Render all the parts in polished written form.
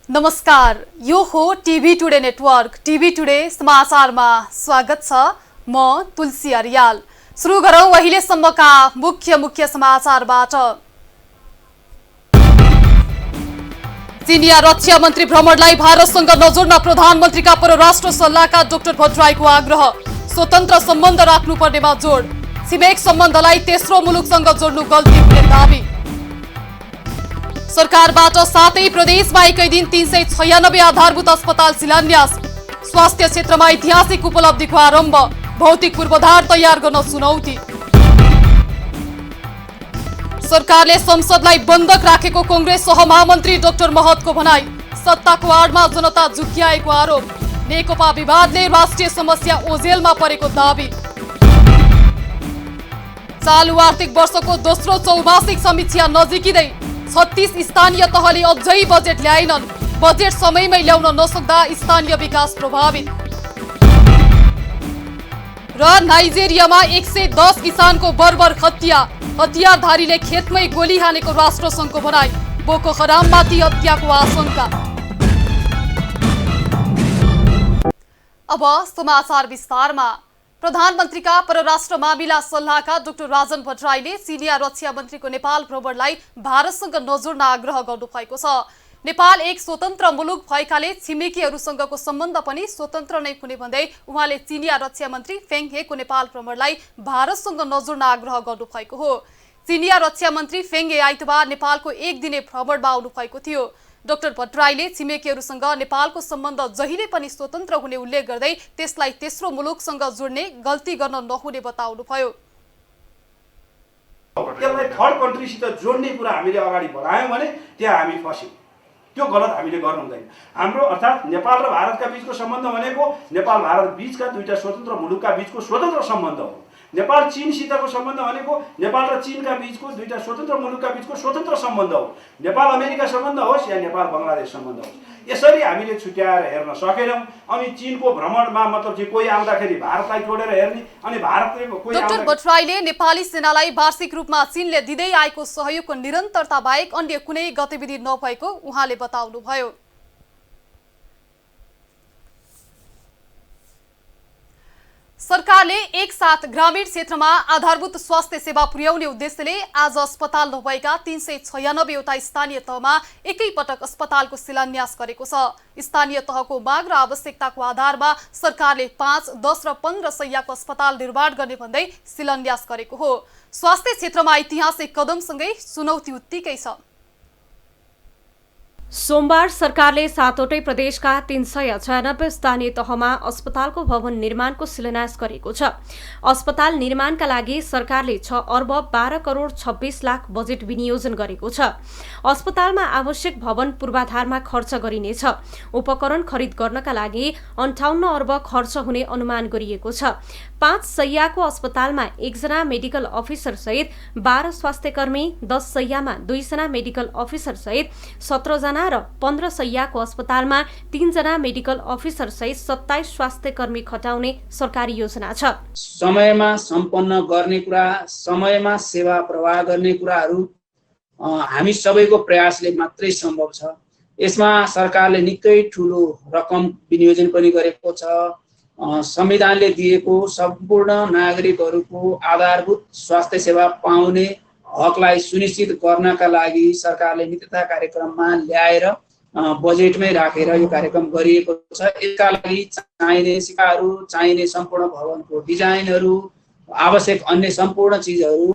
नमस्कार, यो हो TV today network. TV today समाचारमा स्वागत छ। म तुलसी अर्याल। सुरु गरौं अहिलेसम्मका मुख्य समाचारबाट। चीनिया रक्षा मन्त्री भ्रमणलाई भारतसँग नजोड्न प्रधानमन्त्रीका परराष्ट्र सल्लाहकार डाक्टर भट्टराईको आग्रह। स्वतन्त्र सम्बन्ध राख्नुपर्नेमा जोड। छिमेक सम्बन्धलाई तेस्रो मुलुकसँग जोड्नु गल्ती हुने दाबी। सरकारबाट 7 प्रदेशमा एकै दिन 396 आधारभूत अस्पताल शिलान्यास। स्वास्थ्य क्षेत्रमा ऐतिहासिक उपलब्धिको आरम्भ। भौतिक पूर्वाधार तयार गर्न चुनौती। सरकारले संसदलाई बन्धक राखेको कांग्रेस सहमहामन्त्री डाक्टर महतको भनाई। सत्ताको आडमा जनता झुक्क्याएको आरोप। नेकपा विवादले राष्ट्रिय समस्या ओझेलमा परेको दाबी। चालु आर्थिक वर्षको दोस्रो चौमासिक समीक्षा नजिकिँदै 36 स्थानीय तहले अझै बजेट ल्याएनन्। बजेट समयमै ल्याउन नसक्दा स्थानीय विकास प्रभावित। र नाइजेरियामा 110 किसानको बर्बर हत्या। हतियारधारीले खेतमै गोली हानेको राष्ट्रसङ्घको भनाई। बोको हराममाथि हत्याको आशंका। अब समाचार विस्तारमा। प्रधानमन्त्रीका परराष्ट्र मामिला सल्लाहकार डाक्टर राजन भट्टराईले चीनिया रक्षा मन्त्रीको नेपाल भ्रमणलाई भारतसँग नजोड्न आग्रह गर्नुभएको छ। नेपाल एक स्वतन्त्र मुलुक भएकाले छिमेकीहरूसँगको सम्बन्ध पनि स्वतन्त्र नै हुने भन्दै उहाँले चीनिया रक्षा मन्त्री फेङ हेको नेपाल भ्रमणलाई भारतसँग नजोड्न आग्रह गर्नुभएको हो। चीनिया रक्षा मन्त्री फेङ हे आइतबार नेपालको एक दिने भ्रमणमा आउनुभएको थियो। डाक्टर भट्टराईले छिमेकीहरूसँग नेपालको सम्बन्ध जहिले पनि स्वतन्त्र हुने उल्लेख गर्दै त्यसलाई तेस्रो मुलुकसँग जोड्ने गल्ती गर्न नहुने बताउनुभयो। त्यसलाई थर्ड कन्ट्रीसित जोड्ने कुरा हामीले अगाडि बढायौँ भने त्यहाँ हामी फस्यौँ। त्यो गलत हामीले गर्नु हुँदैन। हाम्रो अर्थात् नेपाल र भारतका बीचको सम्बन्ध भनेको नेपाल भारत बीचका दुईटा स्वतन्त्र मुलुकका बीचको स्वतन्त्र सम्बन्ध हो। नेपाल चीनसितको सम्बन्ध भनेको नेपाल र चीनका बीचको दुईटा स्वतन्त्र मुलुकका बीचको स्वतन्त्र सम्बन्ध हो। नेपाल अमेरिका सम्बन्ध होस् या नेपाल बङ्गलादेश सम्बन्ध होस्, यसरी हामीले छुट्याएर हेर्न सकेनौँ। अनि चीनको भ्रमणमा मतलब चाहिँ कोही आउँदाखेरि भारतलाई छोडेर हेर्ने अनि भारतले कोही डाक्टर भट्टराईले नेपाली सेनालाई वार्षिक रूपमा चीनले दिँदै आएको सहयोगको निरन्तरता बाहेक अन्य कुनै गतिविधि नभएको उहाँले बताउनुभयो। सरकारले एक साथ ग्रामीण क्षेत्रमा आधारभूत स्वास्थ्य सेवा पुर्याउने उद्देश्यले आज अस्पताल नभएका 396 वटा स्थानीय तहमा एकै पटक अस्पतालको शिलान्यास गरेको छ। स्थानीय तहको माग र आवश्यकताको आधारमा सरकारले 5, 10 र 15 शैय्याको अस्पताल निर्माण गर्ने भन्दै शिलान्यास गरेको हो। स्वास्थ्य क्षेत्रमा ऐतिहासिक कदमसँगै चुनौती उत्तिकै छ। सोमबार सरकारले 7वटै प्रदेशका 396 स्थानीय तहमा अस्पतालको भवन निर्माणको शिलान्यास गरेको छ। अस्पताल निर्माणका लागि सरकारले 6 अर्ब 12 करोड 26 लाख बजेट विनियोजन गरेको छ। अस्पतालमा आवश्यक भवन पूर्वाधारमा खर्च गरिनेछ। उपकरण खरिद गर्नका लागि 58 अर्ब खर्च हुने अनुमान गरिएको छ। 5 शैय्याको अस्पतालमा 1 जना मेडिकल अफिसर सहित 12 स्वास्थ्यकर्मी, 10 शैय्यामा 2 जना मेडिकल अफिसर सहित 17 जना र 15 शैय्याको अस्पतालमा 3 जना मेडिकल अफिसर सहित 27 स्वास्थ्यकर्मी खटाउने सरकारी योजना छ। समयमा सम्पन्न गर्ने कुरा, समयमा सेवा प्रवाह गर्ने कुराहरू हामी सबैको प्रयासले मात्रै सम्भव छ। यसमा सरकारले निकै ठुलो रकम विनियोजन पनि गरेको छ। संविधानले दिएको सम्पूर्ण नागरिकहरूको आधारभूत स्वास्थ्य सेवा पाउने हकलाई सुनिश्चित गर्नका लागि सरकारले नित्यता कार्यक्रममा ल्याएर बजेटमै राखेर यो कार्यक्रम गरिएको छ। यसका लागि चाहिने सिकाहरू, चाहिने सम्पूर्ण भवनको डिजाइनहरू, आवश्यक अन्य सम्पूर्ण चिजहरू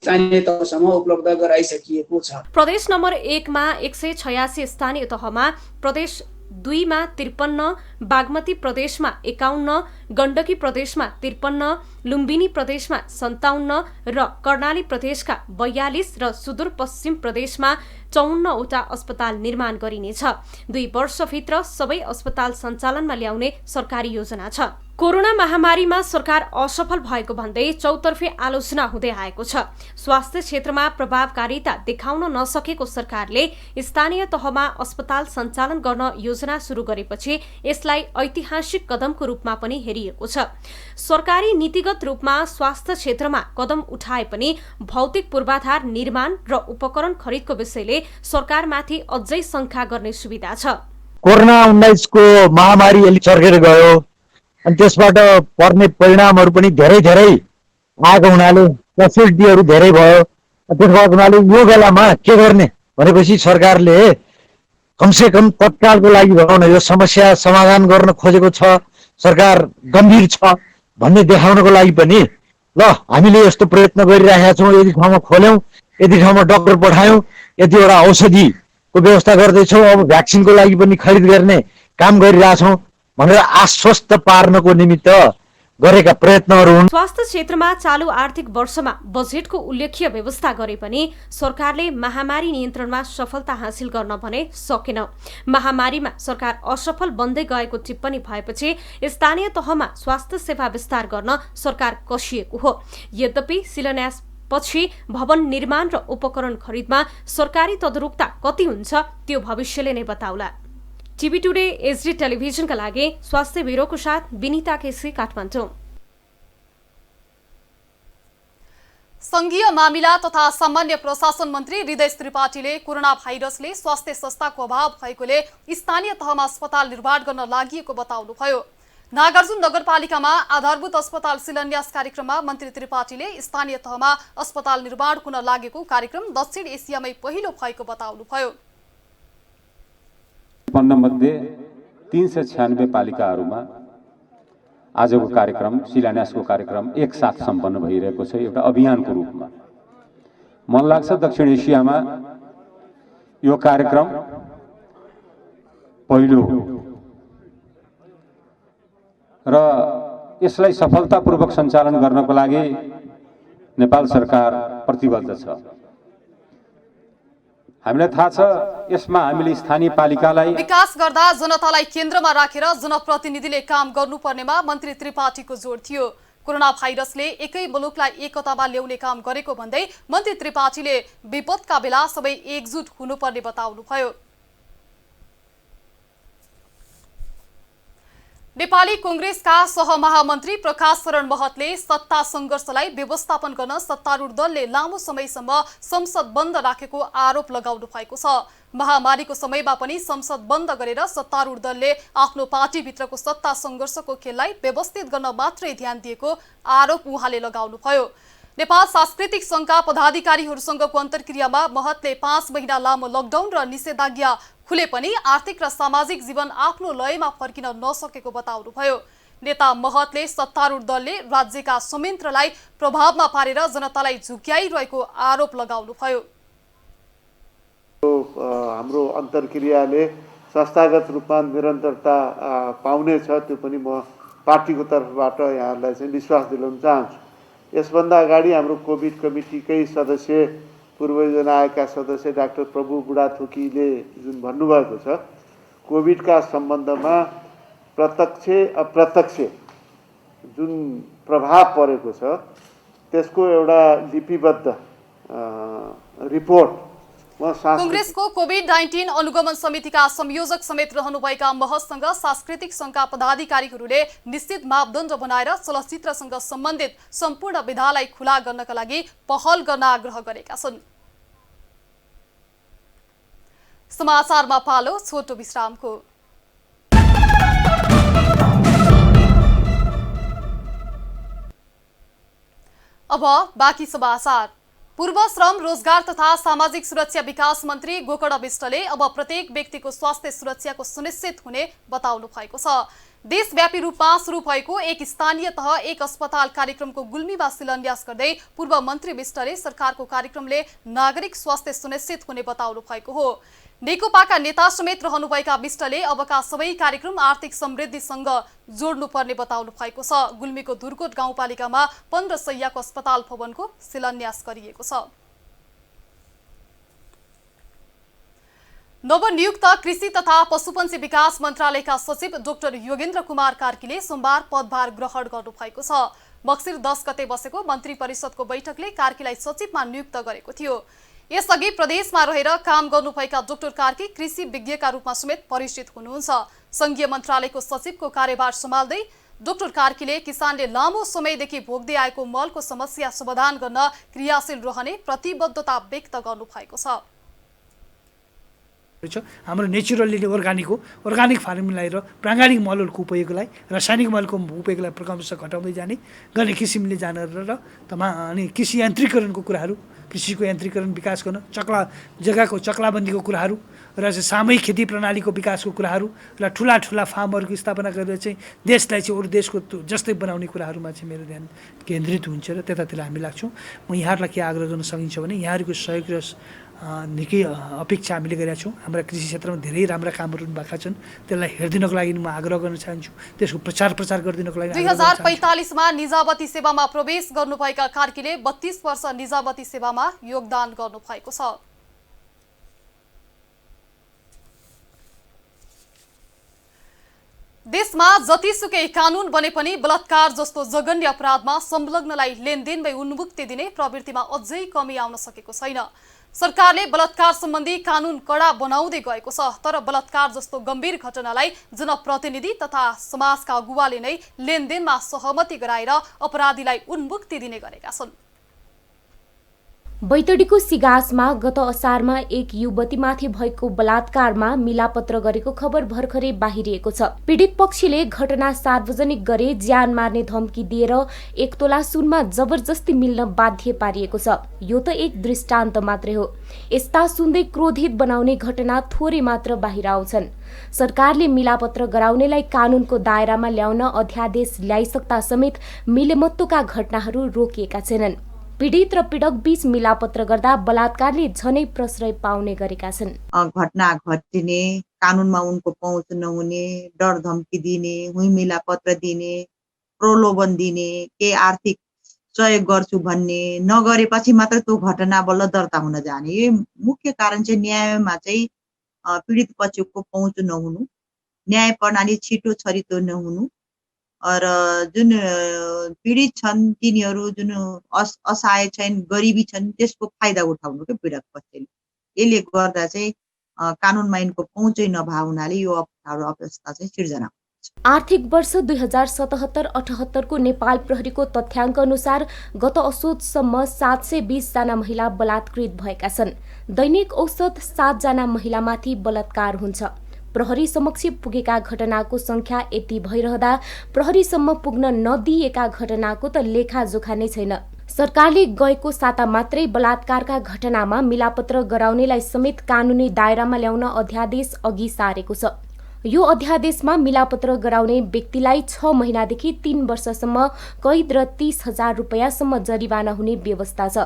चाहिने तहसम्म उपलब्ध गराइसकिएको छ। प्रदेश नम्बर 1 मा 186 स्थानीय तहमा, प्रदेश 2 मा 53, बागमती प्रदेशमा 51, गण्डकी प्रदेशमा 53, लुम्बिनी प्रदेशमा 57 र कर्णाली प्रदेशका 42 र सुदूरपश्चिम प्रदेशमा 54 वटा अस्पताल निर्माण गरिनेछ। 2 वर्षभित्र सबै अस्पताल सञ्चालनमा ल्याउने सरकारी योजना छ। कोरोना महामारीमा सरकार असफल भएको भन्दै चौतर्फे आलोचना हुँदै आएको छ। स्वास्थ्य क्षेत्रमा प्रभावकारिता देखाउन नसकेको सरकारले स्थानीय तहमा अस्पताल सञ्चालन गर्न योजना सुरु गरेपछि यसलाई ऐतिहासिक कदमको रूपमा पनि हेरिएको छ। सरकारी नीतिगत रूपमा स्वास्थ्य क्षेत्रमा कदम उठाए पनि भौतिक पूर्वाधार निर्माण र उपकरण खरिदको विषयले सरकारमाथि अझै शंका गर्ने सुविधा छ। कोरोना-19 को महामारी सर्केर गयो अनि त्यसबाट पर्ने परिणामहरू पनि धेरै आएको हुनाले फेसिलिटीहरू धेरै भयो। त्यसबाट हुनाले यो बेलामा के गर्ने भनेपछि सरकारले कमसे कम तत्कालको लागि भनौँ न यो समस्या समाधान गर्न खोजेको छ, सरकार गम्भीर छ भन्ने देखाउनको लागि पनि ल हामीले यस्तो प्रयत्न गरिरहेका छौँ, यदि ठाउँमा खोल्यौँ, यदि ठाउँमा डाक्टर पठायौँ, यतिवटा औषधिको व्यवस्था गर्दैछौँ, अब भ्याक्सिनको लागि पनि खरिद गर्ने काम गरिरहेछौँ भनेर आश्वस्त पार्नको निमित्त गरेका प्रयत्नहरू हुन्। स्वास्थ्य क्षेत्रमा चालू आर्थिक वर्षमा बजेटको उल्लेख्य व्यवस्था गरे पनि सरकारले महामारी नियन्त्रणमा सफलता हासिल गर्न भने सकेन। महामारीमा सरकार असफल बन्दै गएको टिप्पणी भएपछि स्थानीय तहमा स्वास्थ्य सेवा विस्तार गर्न सरकार कसिएको हो। यद्यपि शिलान्यास पछि भवन निर्माण र उपकरण खरिदमा सरकारी तदारुकता कति हुन्छ त्यो भविष्यले नै बताउला। टिभी टुडे एचडी टेलिभिजनका लागि स्वास्थ्य ब्युरोको साथ विनिता केसी, काठमाडौँ। संघीय मामिला तथा सामान्य प्रशासन मन्त्री हृदय त्रिपाठीले कोरोना भाइरसले स्वास्थ्य संस्थाको अभाव भएकोले स्थानीय तहमा अस्पताल निर्माण गर्न लागि बताउनुभयो। नागार्जुन नगरपालिकामा आधारभूत अस्पताल शिलान्यास कार्यक्रममा मन्त्री त्रिपाठीले स्थानीय तहमा अस्पताल निर्माण हुन लागेको कार्यक्रम दक्षिण एसियामै पहिलो भएको बताउनुभयो। मध्ये 396 पालिकाहरूमा आजको कार्यक्रम शिलान्यासको कार्यक्रम एकसाथ सम्पन्न भइरहेको छ, एउटा अभियानको रूपमा। मन लाग्छ दक्षिण एसियामा यो कार्यक्रम पहिलो हो र यसलाई सफलतापूर्वक सञ्चालन गर्नको लागि नेपाल सरकार प्रतिबद्ध छ। हामीलाई थाहा छ यसमा हामीले स्थानीय पालिकालाई विकास गर्दा जनतालाई केन्द्रमा राखेर जनप्रतिनिधिले काम गर्नुपर्नेमा मन्त्री त्रिपाठीको जोड थियो। कोरोना भाइरसले एकै मुलुकलाई एकतामा ल्याउने काम गरेको भन्दै मन्त्री त्रिपाठीले विपदका बेला सबै एकजुट हुनुपर्ने बताउनुभयो। नेपाली कांग्रेसका सहमहामन्त्री प्रकाश शरण महतले सत्ता संघर्षलाई व्यवस्थापन गर्न सत्तारूढ दलले लामो समयसम्म संसद बन्द राखेको आरोप लगाउनु भएको छ। महामारीको समयमा पनि संसद बन्द गरेर सत्तारूढ दलले आफ्नो पार्टीभित्रको सत्ता संघर्षको खेललाई व्यवस्थित गर्न मात्रै ध्यान दिएको आरोप उहाँले लगाउनुभयो। नेपाल सांस्कृतिक संघका पदाधिकारीहरूसँगको अन्तर्क्रियामा महतले 5 महिना लामो लकडाउन र निषेधाज्ञा खुले पनि आर्थिक र सामाजिक जीवन आफ्नो लयमा फर्किन नसकेको बताउनुभयो। नेता महतले सत्तारूढ दलले राज्यका संयन्त्रलाई प्रभावमा पारेर जनतालाई झुक्याइरहेको आरोप लगाउनुभयो। हाम्रो अन्तर्क्रियाले संस्थागत रूपमा निरन्तरता पाउने छ, त्यो पनि म पार्टीको तर्फबाट यहाँहरूलाई चाहिँ विश्वास दिलाउन चाहन्छु। यसभन्दा अगाडि हाम्रो कोभिड कमिटीकै सदस्य पूर्व आएका सदस्य डाक्टर प्रभु बुढाथोकीले जुन भन्नुभएको छ, कोभिडका सम्बन्धमा प्रत्यक्ष अप्रत्यक्ष जुन प्रभाव परेको छ त्यसको एउटा लिपिबद्ध रिपोर्ट कांग्रेसको कोभिड-19 अनुगमन समितिका संयोजक समेत रहनुभएका महतसँग सांस्कृतिक संघका पदाधिकारीहरूले निश्चित मापदण्ड बनाएर चलचित्रसँग सम्बन्धित सम्पूर्ण विधालाई खुला गर्नका लागि पहल गर्न आग्रह गरेका छन्। समाचारमा पालो छोटो विश्रामको। अब बाँकी समाचार। पूर्व श्रम रोजगार तथा सामाजिक सुरक्षा विकास मन्त्री गोकर्ण विष्टले अब प्रत्येक व्यक्तिको स्वास्थ्य सुरक्षाको सुनिश्चित हुने बताउनु भएको छ। देशव्यापी रूपमा सुरु भएको एक स्थानीय तह एक अस्पताल कार्यक्रमको गुल्मीमा शिलान्यास गर्दै पूर्व मन्त्री विष्टले सरकारको कार्यक्रमले नागरिक स्वास्थ्य सुनिश्चित हुने बताउनु भएको हो। नेकपाका नेता समेत रहनुभएका विष्टले अबका सबै कार्यक्रम आर्थिक समृद्धिसँग जोड्नुपर्ने बताउनु भएको छ। गुल्मीको दुर्कोट गाउँपालिकामा 15 शैय्याको अस्पताल भवनको शिलान्यास गरिएको छ। नवनियुक्त कृषि तथा पशुपन्छी विकास मन्त्रालयका सचिव डाक्टर योगेन्द्र कुमार कार्कीले सोमबार पदभार ग्रहण गर्नुभएको छ। मक्सिर 10 गते बसेको मन्त्री परिषदको बैठकले कार्कीलाई सचिवमा नियुक्त गरेको थियो। यसअघि प्रदेशमा रहेर काम गर्नुभएका डाक्टर कार्की कृषि विज्ञका रूपमा समेत परिचित हुनुहुन्छ। संघीय मन्त्रालयको सचिवको कार्यभार सम्हाल्दै डाक्टर कार्कीले किसानले लामो समयदेखि भोग्दै आएको मलको समस्या समाधान गर्न क्रियाशील रहने प्रतिबद्धता व्यक्त गर्नुभएको छ। हाम्रो नेचुरली अर्गानिक फार्मिङलाई र प्राङ्गाणिक मलहरूको उपयोगलाई रासायनिक मलको उपयोगलाई क्रमशः घटाउँदै जाने गर्ने किसिमले जान र अनि कृषि यान्त्रिकरणको कुराहरू, कृषिको यान्त्रिकरण विकास गर्न, जग्गाको चक्लाबन्दीको कुराहरू र सामूहिक खेती प्रणालीको विकासको कुराहरू र ठुला फार्महरूको स्थापना गरेर चाहिँ देशलाई चाहिँ अरू देशको जस्तै बनाउने कुराहरूमा चाहिँ मेरो ध्यान केन्द्रित हुन्छ र त्यतातिर हामी लाग्छौँ। म यहाँहरूलाई के आग्रह गर्न सकिन्छ भने यहाँहरूको सहयोग र निकै अपेक्षा हामीले गरेका छौँ। हाम्रा कृषि क्षेत्रमा धेरै राम्रा कामहरू भएका छन्, त्यसलाई हेरिदिनको लागि म आग्रह गर्न चाहन्छु, त्यसको प्रचार गरिदिनको लागि। 2045मा निजाबती सेवामा प्रवेश गर्नुभएका कार्कीले 32 वर्ष निजाबती सेवामा योगदान गर्नुभएको छ। देशमा जतिसुकै कानून बने पनि बलात्कार जस्तो जघन्य अपराधमा संलग्नलाई लेनदेनमै उन्मुक्ति दिने प्रवृत्तिमा अझै कमी आउन सकेको छैन। सरकारले बलात्कार सम्बन्धी कानून कडा बनाउँदै गएको छ, तर बलात्कार जस्तो गम्भीर घटनालाई जनप्रतिनिधि तथा समाजका अगुवाले नै लेनदेनमा सहमति गराएर अपराधीलाई उन्मुक्ति दिने गरेका छन्। बैतडीको सिगासमा गत असारमा एक युवतीमाथि भएको बलात्कारमा मिलापत्र गरेको खबर भर्खरै बाहिरिएको छ। पीडित पक्षले घटना सार्वजनिक गरे ज्यान मार्ने धम्की दिएर 1 तोला सुनमा जबरजस्ती मिल्न बाध्य पारिएको छ। यो त एक दृष्टान्त मात्रै हो। यस्ता सुन्दै क्रोधित बनाउने घटना थोरै मात्र बाहिर आउँछन्। सरकारले मिलापत्र गराउनेलाई कानूनको दायरामा ल्याउन अध्यादेश ल्याइसक्दा समेत मिलेमत्तोका घटनाहरू रोकिएका छैनन्। पीडित र पीडक बीच मिलापत्र गर्दा बलात्कारले झनै प्रश्रय पाउने गरेका छन्। घटना घटिने, कानुनमा उनको पहुँच नहुने, डर धम्की दिने, हुँ मिलापत्र दिने, प्रलोभन दिने, के आर्थिक सहयोग गर्छु भन्ने, नगरेपछि मात्र त्यो घटना बल्ल दर्ता हुन जाने। यो मुख्य कारण चाहिँ न्यायमा चाहिँ पीडित पक्षको पहुँच नहुनु, न्याय प्रणाली छिटो छरितो नहुनु र जुन पीडित छन् तिनीहरू जुन असहाय छन्, गरिबी छन्, त्यसको फाइदा उठाउनु के पीडक पक्षले। यसले गर्दा चाहिँ कानुनमा यिनको पहुँचै नभए हुनाले यो अप्ठ्यारो अवस्था चाहिँ सिर्जना हुन्छ। आर्थिक वर्ष 2077-78 को नेपाल प्रहरीको तथ्याङ्क अनुसार गत असोजसम्म 720 जना महिला बलात्कृत भएका छन्। दैनिक औसत 7 जना महिलामाथि बलात्कार हुन्छ। प्रहरी समक्ष पुगेका घटनाको संख्या यति भइरहँदा प्रहरीसम्म पुग्न नदिएका घटनाको त लेखाजोखा नै छैन। सरकारले गएको साता मात्रै बलात्कारका घटनामा मिलापत्र गराउनेलाई समेत कानुनी दायरामा ल्याउन अध्यादेश अघि सारेको छ। यो अध्यादेशमा मिलापत्र गराउने व्यक्तिलाई 6 महिनादेखि 3 वर्षसम्म कैद र 30,000 रुपैयाँसम्म जरिवाना हुने व्यवस्था छ।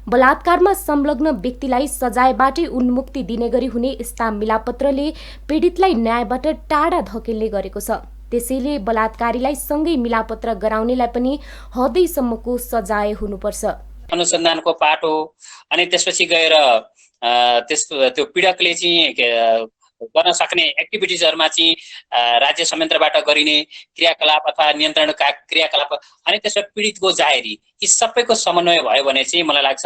बलात्कारमा संलग्न व्यक्तिलाई सजायबाटै उन्मुक्ति दिने गरी हुने यस्ता मिलापत्रले पीडितलाई न्यायबाट टाढा धकेल्ने गरेको छ। त्यसैले बलात्कारीलाई सँगै मिलापत्र गराउनेलाई पनि हदैसम्मको सजाय हुनुपर्छ। अनुसन्धानको पाटो अनि त्यसपछि गएर त्यो पीडकले चाहिँ गर्न सक्ने एक्टिभिटिजहरुमा चाहिँ राज्य संयन्त्रबाट गरिने क्रियाकलाप अथवा नियन्त्रणका क्रियाकलाप अनि त्यसमा पीडितको जाहेरी यी सबैको समन्वय भयो भने चाहिँ मलाई लाग्छ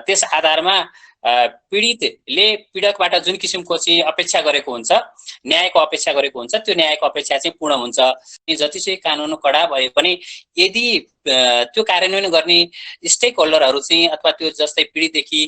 त्यस आधारमा पीडितले पीडकबाट जुन किसिमको चाहिँ अपेक्षा गरेको हुन्छ, न्यायको अपेक्षा गरेको हुन्छ, त्यो न्यायको अपेक्षा चाहिँ पूर्ण हुन्छ। जतिसुकै कानुन कडा भए पनि यदि त्यो कार्यान्वयन गर्ने स्टेक होल्डरहरू चाहिँ अथवा त्यो जस्तै पीडितदेखि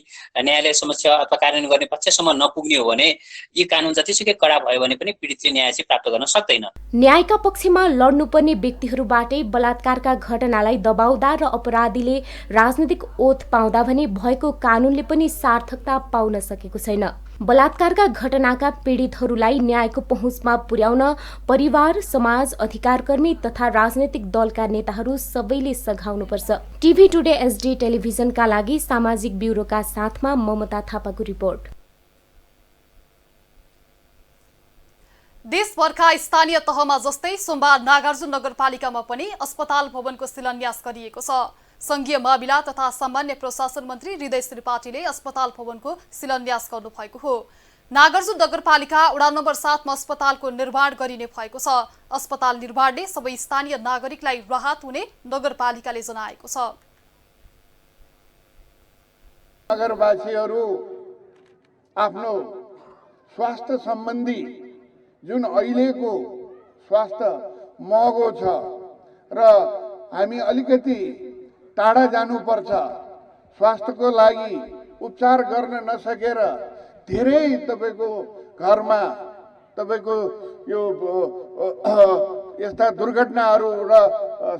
न्यायालय समक्ष अथवा कार्यान्वयन गर्ने पक्षसम्म नपुग्ने हो भने यी कानुन जतिसुकै कडा भयो भने पनि पीडितले न्याय चाहिँ प्राप्त गर्न सक्दैन। न्यायका पक्षमा लड्नुपर्ने व्यक्तिहरूबाटै बलात्कारका घटनालाई दबाउँदा र अपराधीले राजनीतिक ओत पाउँदा भने भएको कानुनले पनि सार्थकता पाउन सकेको छैन। बलात्कारका घटनाका पीडितहरूलाई न्यायको पहुँचमा पुर्याउन परिवार, समाज, अधिकारकर्मी तथा राजनैतिक दलका नेताहरू सबैले सघाउनुपर्छ। टिभी टुडे एसडी टेलिभिजनका लागि सामाजिक ब्युरोका साथमा ममता थापाको रिपोर्ट। देशभरका स्थानीय तहमा जस्तै सोमबार नागार्जुन नगरपालिकामा पनि अस्पताल भवनको शिलान्यास गरिएको छ। संघीय मामिला तथा सामान्य प्रशासन मन्त्री हृदय त्रिपाठीले अस्पताल भवनको शिलान्यास गर्नुभएको हो। नागार्जुन नगरपालिका वडा नम्बर 7 मा अस्पतालको निर्माण गरिने भएको छ। अस्पताल निर्माणले सबै स्थानीय नागरिकलाई राहत हुने नगरपालिकाले जनाएको छ। नगरवासीहरू आफ्नो स्वास्थ्य सम्बन्धी जुन अहिलेको स्वास्थ्य महँगो छ र हामी अलिकति टाढा जानुपर्छ, स्वास्थ्यको लागि उपचार गर्न नसकेर धेरै तपाईको घरमा तपाईको यो यस्ता दुर्घटनाहरू र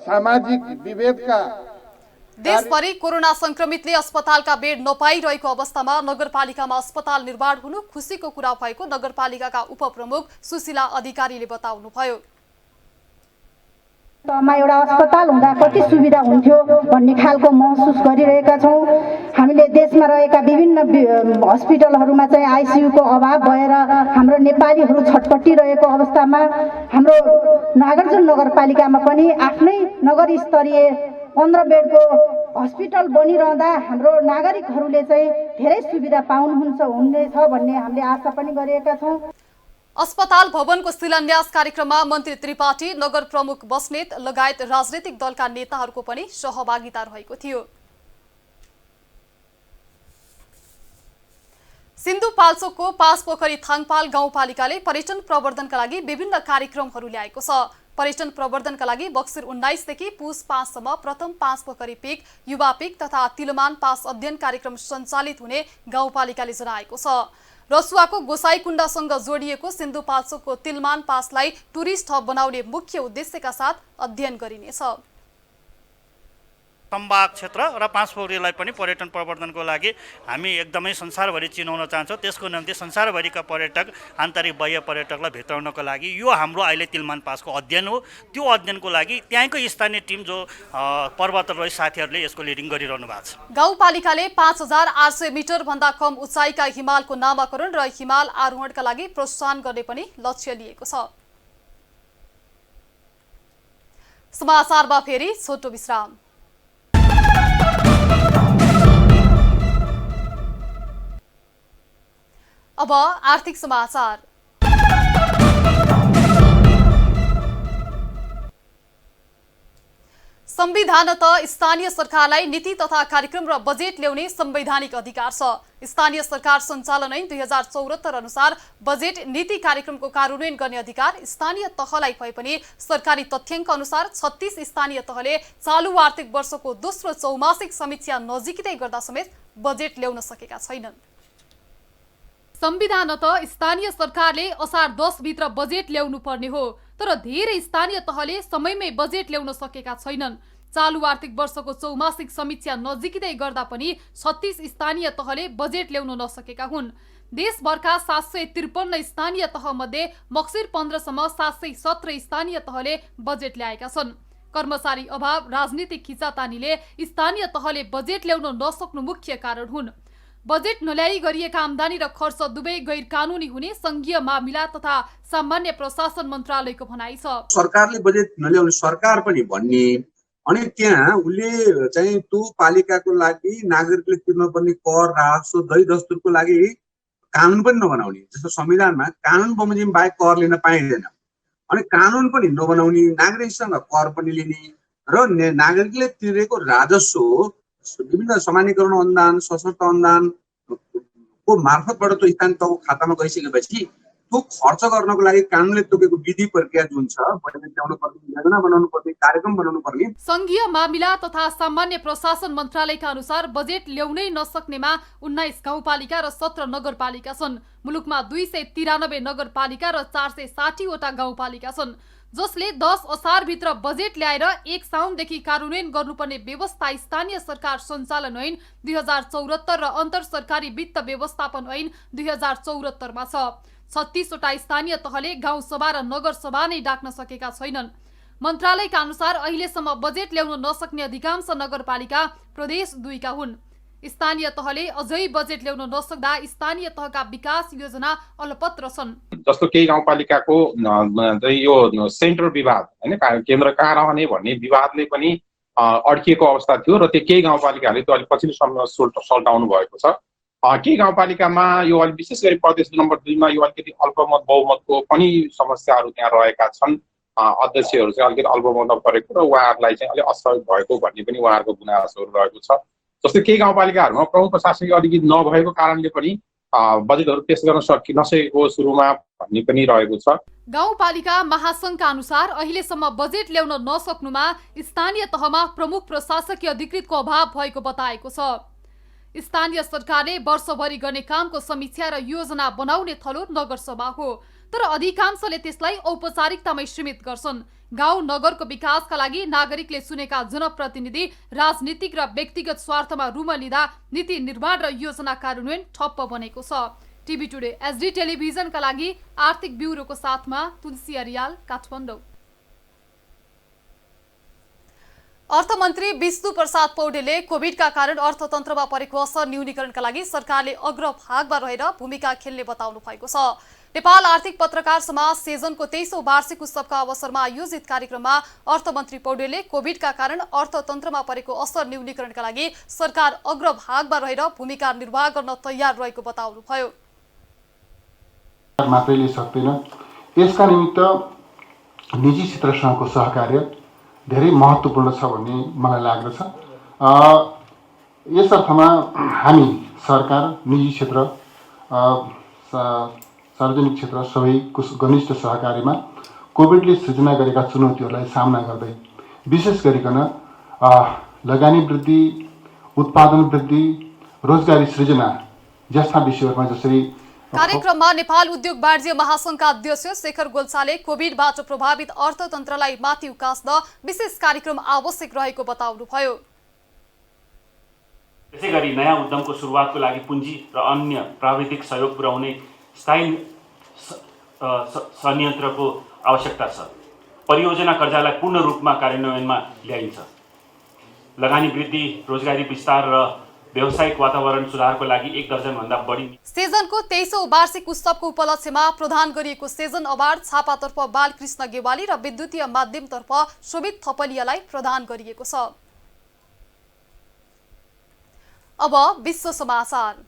सामाजिक विभेदका देशभरि कोरोना संक्रमितले अस्पतालका बेड नपाइरहेको अवस्थामा नगरपालिकामा अस्पताल निर्माण हुनु खुसीको कुरा भएको नगरपालिकाका उपप्रमुख सुशीला अधिकारीले बताउनुभयो। एउटा अस्पताल हुँदा कति सुविधा हुन्थ्यो भन्ने खालको महसुस गरिरहेका छौँ। हामीले देशमा रहेका विभिन्न हस्पिटलहरूमा चाहिँ आइसियुको अभाव भएर हाम्रो नेपालीहरू छटपटिरहेको अवस्थामा हाम्रो नागार्जुन नगरपालिकामा पनि आफ्नै नगर स्तरीय 15 बेडको हस्पिटल बनिरहँदा हाम्रो नागरिकहरूले चाहिँ धेरै सुविधा हुनेछ भन्ने हामीले आशा पनि गरेका छौँ। अस्पताल भवनको शिलान्यास कार्यक्रममा मन्त्री त्रिपाठी, नगर प्रमुख बस्नेत लगायत राजनीतिक दलका नेताहरूको पनि सहभागिता रहेको थियो। सिन्धुपाल्चोकको पाँचपोखरी थाङपाल गाउँपालिकाले पर्यटन प्रवर्धनका लागि विभिन्न कार्यक्रमहरू ल्याएको छ। पर्यटन प्रवर्धनका लागि बक्सिर 19 देखि पुस 5 सम्म प्रथम पाँचपोखरी पिक, युवा पिक तथा तिलमान पास अध्ययन कार्यक्रम सञ्चालित हुने गाउँपालिकाले जनाएको छ। रसुवाको गोसाईकुण्डासँग जोडिएको सिन्धुपाल्चोकको तिलमान पासलाई टुरिस्ट हब बनाउने मुख्य उद्देश्यका साथ अध्ययन गरिनेछ। तम्बाक क्षेत्र र पाँचपोखरीलाई पनि पर्यटन प्रवर्धनको लागि हामी एकदमै संसारभरि चिनाउन चाहन्छौँ। त्यसको निम्ति संसारभरिका पर्यटक, आन्तरिक बाह्य पर्यटकलाई भित्राउनको लागि यो हाम्रो अहिले तिलमान पासको अध्ययन हो। त्यो अध्ययनको लागि त्यहाँको स्थानीय टिम जो पर्वतारोही साथीहरूले यसको लिडिङ गरिरहनु भएको छ। गाउँपालिकाले 5800 मिटर भन्दा कम उचाइका हिमालको नामाकरण र हिमाल आरोहणका लागि प्रोत्साहन गर्ने पनि लक्ष्य लिएको छ। समाचारमा फेरि छोटो विश्राम। अब आर्थिक समाचार। संविधानतः स्थानीय सरकारलाई नीति तथा कार्यक्रम र बजेट ल्याउने संवैधानिक अधिकार छ। स्थानीय सरकार सञ्चालन ऐन 2074 अनुसार बजेट नीति कार्यक्रमको कार्यान्वयन गर्ने अधिकार स्थानीय तहलाई भए पनि सरकारी तथ्याङ्क अनुसार 36 स्थानीय तहले चालु आर्थिक वर्षको दोस्रो चौमासिक समीक्षा नजिकै गर्दा समेत बजेट ल्याउन सकेका छैनन्। संविधानतः स्थानीय सरकारले असार 10 भित्र बजेट ल्याउनु पर्ने हो, तर धेरै स्थानीय तहले समयमै बजेट ल्याउन सकेका छैनन्। चालु आर्थिक वर्षको चौमासिक समीक्षा नजिकै गर्दा पनि 36 स्थानीय तहले बजेट ल्याउन नसकेका हुन्। देशभरका 753 स्थानीय तह मध्ये मक्सिर 15 सम्म 717 स्थानीय तहले बजेट ल्याएका छन्। कर्मचारी अभाव, राजनीतिक खिचातानीले स्थानीय तहले बजेट ल्याउन नसक्नु मुख्य कारण हुन्। बजेट नल्याई गरिएका आम्दानी र खर्च दुवै गैर कानुनी हुने संघीय मामिला तथा सामान्य प्रशासन मन्त्रालयको भनाइ छ। सरकारले बजेट नल्याउने सरकार पनि भन्ने, अनि त्यहाँ उसले चाहिँ त्यो पालिकाको लागि नागरिकले तिर्नुपर्ने कर, राजस्व, दही दस्तुरको लागि कानुन पनि नबनाउने। जस्तो संविधानमा कानुन बमोजिम बाहेक कर लिन पाइँदैन, अनि कानुन पनि नबनाउने, नागरिकसँग कर पनि लिने र नागरिकले तिरेको राजस्व विभिन्न समानीकरण अनुदान, सशक्त अनुदान को मार्फतबाट त्यो स्थानीय तहको खातामा गइसकेपछि त्यो खर्च गर्नको लागि कानुनले तोकेको विधि प्रक्रिया जुन छ, बजेट ल्याउनु पर्ने, योजना बनाउनु पर्ने, कार्यक्रम बनाउनु पर्ने। संघीय मामिला तथा सामान्य प्रशासन मन्त्रालयका अनुसार बजेट ल्याउनै नसक्नेमा 19 गाउँपालिका र 17 नगरपालिका छन्। मुलुकमा 293 नगरपालिका र 460 वटा गाउँपालिका छन्, जसले 10 असार भित्र बजेट ल्याएर 1 साउनदेखि कार्यान्वयन गर्नुपर्ने व्यवस्था स्थानीय सरकार सञ्चालन ऐन 2074 र अन्तर सरकारी वित्त व्यवस्थापन ऐन 2074 मा छ। 36 वटा स्थानीय तहले गाउँ सभा र नगर सभा नै डाक्न सकेका छैनन्। मन्त्रालयका अनुसार अहिलेसम्म बजेट ल्याउन नसक्ने अधिकांश नगरपालिका प्रदेश 2 का हुन्। स्थानीय तहले अझै बजेट ल्याउन नसक्दा स्थानीय तहका विकास योजना अलपत्र छन्। जस्तो केही गाउँपालिकाको यो सेन्टर विवाद हैन, केन्द्र कहाँ रहने भन्ने विवादले पनि अड्किएको अवस्था थियो र त्यो केही गाउँपालिकाले त्यो अलिक पछिल्लो समयमा सल्टाउनु भएको छ। केही गाउँपालिकामा यो अलि विशेष गरी प्रदेश नम्बर 2 मा यो अलिकति अल्पमत बहुमतको पनि समस्याहरू त्यहाँ रहेका छन्। अध्यक्षहरू चाहिँ अलिकति अल्पमतमा परेको र उहाँहरूलाई चाहिँ अलिक असहयोग भएको भन्ने पनि उहाँहरूको गुनासोहरू रहेको छ। जस्तै केही गाउँपालिकाहरूमा प्रमुख प्रशासनिक अलिकति नभएको कारणले पनि बजेटहरू पेश गर्न नसकेको सुरुमा भन्ने पनि रहेको छ। गाउँपालिका महासंघका अनुसार अहिलेसम्म बजेट ल्याउन नसक्नुमा स्थानीय तहमा प्रमुख प्रशासकीय अधिकृतको अभाव भएको बताएको छ। स्थानीय सरकारले वर्षभरि गर्ने कामको समीक्षा र योजना बनाउने थलो नगरसभा हो, तर अधिकांशले त्यसलाई औपचारिकतामै सीमित गर्छन्। गाउँ नगरको विकासका लागि नागरिकले चुनेका जनप्रतिनिधि राजनीतिक र व्यक्तिगत स्वार्थमा रुम लिँदा नीति निर्माण र योजना कार्यान्वयन ठप्प बनेको छ। टिभी टुडे एसडी टेलिभिजनका लागि आर्थिक ब्युरोको साथमा तुलसी अरियाल, काठमाडौँ। अर्थमन्त्री विष्णु प्रसाद पौडेलले कोभिडका कारण अर्थतन्त्रमा परेको असर न्यूनीकरणका लागि सरकारले अग्रभागमा रहेर भूमिका खेल्ने बताउनु भएको छ। नेपाल आर्थिक पत्रकार समाज सेजनको 23औं वार्षिक उत्सवका अवसरमा आयोजित कार्यक्रममा अर्थमन्त्री पौडेलले कोभिडका कारण अर्थतन्त्रमा परेको असर न्यूनीकरणका लागि सरकार अग्रभागमा रहेर भूमिका निर्वाह गर्न तयार रहेको बताउनुभयो। मात्रैले सक्दैन, यसका निमित्त निजी क्षेत्रसँगको सहकार्य धेरै महत्त्वपूर्ण छ भन्ने मलाई लाग्दछ। यस अर्थमा हामी सरकार, निजी क्षेत्र, सार्वजनिक क्षेत्र सबैको घनिष्ठ सहकार्यमा कोभिडले सृजना गरेका चुनौतीहरूलाई सामना गर्दै विशेष गरिकन लगानी वृद्धि, उत्पादन वृद्धि, रोजगारी सृजना जस्ता विषयहरूमा जसरी कार्यक्रममा नेपाल उद्योग वाणिज्य महासंघका अध्यक्ष शेखर गोल्छाले कोभिडबाट प्रभावित अर्थतन्त्रलाई माथि उकास्न विशेष कार्यक्रम आवश्यक रहेको बताउनुभयो। त्यसैगरी नयाँ उद्यमको सुरुवातको लागि पुँजी र अन्य प्राविधिक सहयोग पुर्याउने स्थायी संयन्त्रको आवश्यकता छ। परियोजना कर्जालाई पूर्ण रूपमा कार्यान्वयनमा ल्याइन्छ। लगानी वृद्धि, रोजगारी विस्तार र व्यावसायिक वातावरण सुधारको लागि 1 दर्जनभन्दा बढी। सेजनको 23औं वार्षिक उत्सवको उपलक्ष्यमा प्रदान गरिएको सेजन अवार्ड छापातर्फ बालकृष्ण गेवाली र विद्युतीय माध्यमतर्फ शोभित थपलियालाई प्रदान गरिएको छ। अब विश्व समाचार।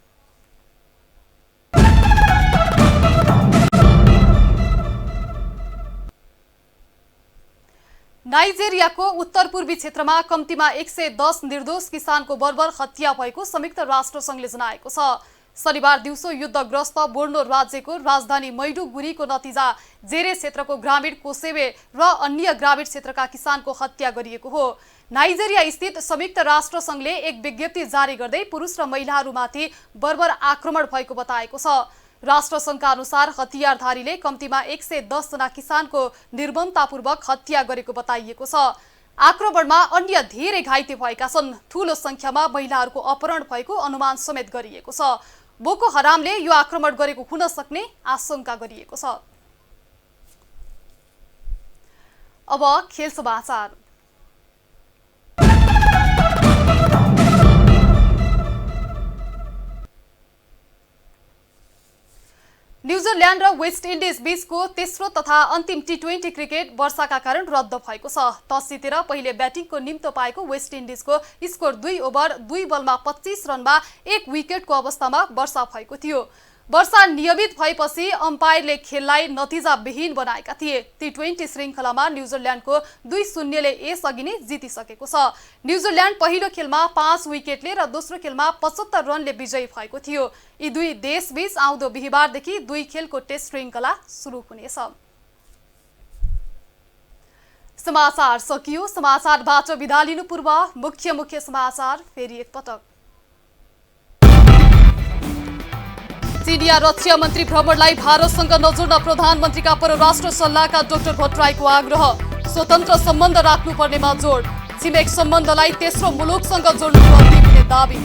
नाइजेरियाको उत्तर पूर्वी क्षेत्रमा कम्तीमा 110 निर्दोष किसानको बर्बर हत्या भएको संयुक्त राष्ट्र संघले जनाएको छ। शनिबार दिउँसो युद्धग्रस्त बोर्नो राज्यको राजधानी मैडुगुरीको नतिजा जेरे क्षेत्रको ग्रामीण कोसेवे र अन्य ग्रामीण क्षेत्रका किसानको हत्या गरिएको हो। नाइजेरिया स्थित संयुक्त राष्ट्र संघले एक विज्ञप्ति जारी गर्दै पुरुष र महिलाहरूमाथि बर्बर आक्रमण भएको बताएको छ। राष्ट्रसङ्घका अनुसार हतियारधारीले कम्तीमा 110 जना किसानको निर्ममतापूर्वक हत्या गरेको बताइएको छ। आक्रमणमा अन्य धेरै घाइते भएका छन्। ठूलो संख्यामा महिलाहरूको अपहरण भएको अनुमान समेत गरिएको छ। बोको हरामले यो आक्रमण गरेको हुन सक्ने आशंका गरिएको छ। अब खेल समाचार। न्युजिल्यान्ड र वेस्ट इन्डिज बीचको तेस्रो तथा अन्तिम टी20 क्रिकेट वर्षाका कारण रद्द भएको छ। टस जितेर पहिले ब्याटिङको निम्तो पाएको वेस्ट इन्डिजको स्कोर 2 ओभर 2 बलमा 25 रनमा 1 विकेटको अवस्थामा वर्षा भएको थियो। वर्षा नियमित भएपछि अम्पायरले खेललाई नतिजाविहीन बनाएका थिए। टी20 श्रृङ्खलामा न्युजिल्यान्डको 2-0 ले यसअघि नै जितिसकेको छ। न्युजिल्यान्ड पहिलो खेलमा 5 विकेटले र दोस्रो खेलमा 75 रनले विजयी भएको थियो। यी दुई देशबीच आउँदो बिहिबारदेखि 2 खेलको टेस्ट श्रृङ्खला सुरु हुनेछ। समाचार सकियो। समाचारबाट बिदा लिनु पूर्व मुख्य समाचार फेरि एकपटक। चीनिया रक्षा मन्त्री भ्रमणलाई भारतसँग नजोड्न प्रधानमन्त्रीका परराष्ट्र सल्लाहकार डाक्टर भट्टराईको आग्रह। स्वतन्त्र सम्बन्ध राख्नुपर्नेमा जोड। छिमेक सम्बन्धलाई तेस्रो मुलुकसँग जोड्नुपर्ने हुने दाबी।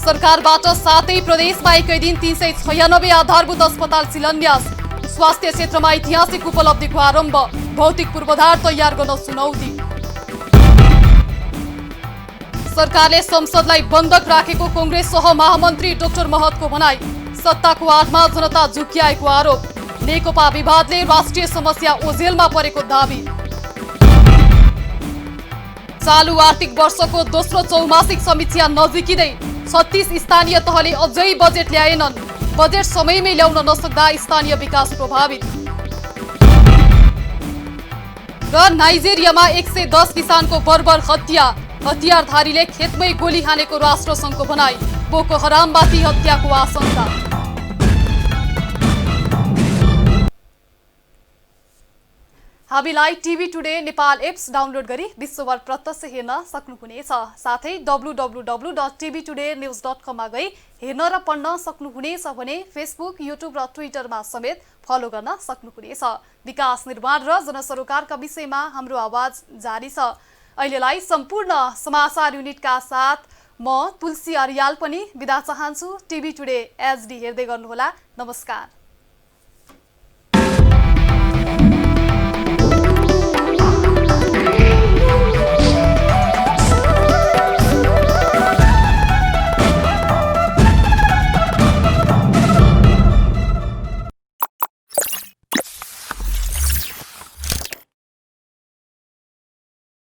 सरकारबाट 7 प्रदेशमा एकै दिन 396 आधारभूत अस्पताल शिलान्यास। स्वास्थ्य क्षेत्रमा ऐतिहासिक उपलब्धिको आरम्भ। भौतिक पूर्वाधार तयार गर्न चुनौती। सरकारले संसदलाई बन्धक राखेको कांग्रेस सह महामन्त्री डाक्टर महतको भनाई। सत्ताको आडमा जनता झुक्क्याएको आरोप। नेकपा विवादले राष्ट्रिय समस्या ओझेलमा परेको दाबी। चालु आर्थिक वर्षको दोस्रो चौमासिक समीक्षा नजिकिँदै 36 स्थानीय तहले अझै बजेट ल्याएनन्। बजेट समयमै ल्याउन नसक्दा स्थानीय विकास प्रभावित। र नाइजेरियामा 110 किसानको बर्बर हत्या। हतियारधारीले खेतमै गोली हानेको राष्ट्रसङ्घको भनाई। बोको हराममाथि हत्याको आशंका। हामीलाई TV today Nepal apps download गरी विश्वभर प्रत्यक्ष हेर्न सक्नुहुनेछ। साथै www.tvtoday.news.com मा गई हेर्न र पढ्न सक्नुहुनेछ भने फेसबुक, युट्युब र ट्विटरमा समेत फलो गर्न सक्नुहुनेछ। विकास निर्माण र जनसरोकारका विषयमा हाम्रो आवाज जारी छ। अहिलेलाई सम्पूर्ण समाचार युनिटका साथ म तुलसी अर्याल पनि बिदा चाहन्छु। टिभी टुडे एचडी हेर्दै गर्नुहोला। नमस्कार।